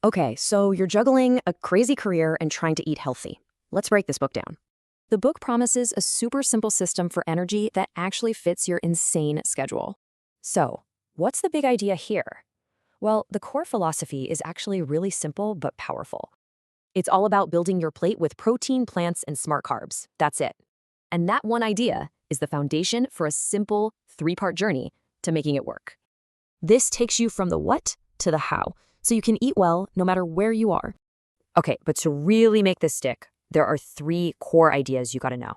Okay, so you're juggling a crazy career and trying to eat healthy. Let's break this book down. The book promises a super simple system for energy that actually fits your insane schedule. So, what's the big idea here? Well, the core philosophy is actually really simple but powerful. It's all about building your plate with protein, plants, and smart carbs. That's it. And that one idea is the foundation for a simple three-part journey to making it work. This takes you from the what to the how, so you can eat well no matter where you are. Okay, but to really make this stick, there are three core ideas you gotta know.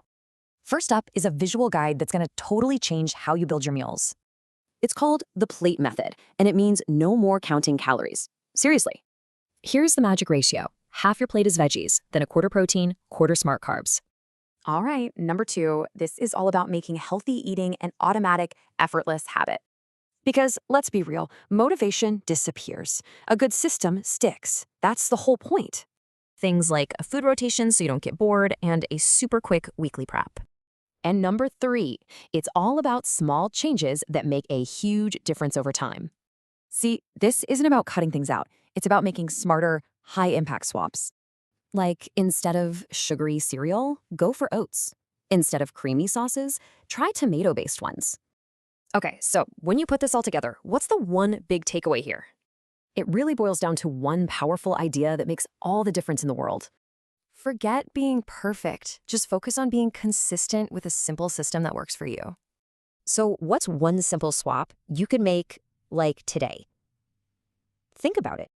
First up is a visual guide that's gonna totally change how you build your meals. It's called the plate method, and it means no more counting calories. Seriously. Here's the magic ratio. Half your plate is veggies, then a quarter protein, quarter smart carbs. All right, number two, this is all about making healthy eating an automatic, effortless habit. Because let's be real, motivation disappears. A good system sticks. That's the whole point. Things like a food rotation so you don't get bored and a super quick weekly prep. And number three, it's all about small changes that make a huge difference over time. See, this isn't about cutting things out. It's about making smarter, high-impact swaps. Like, instead of sugary cereal, go for oats. Instead of creamy sauces, try tomato-based ones. Okay, so when you put this all together, what's the one big takeaway here? It really boils down to one powerful idea that makes all the difference in the world. Forget being perfect. Just focus on being consistent with a simple system that works for you. So what's one simple swap you could make, like, today? Think about it.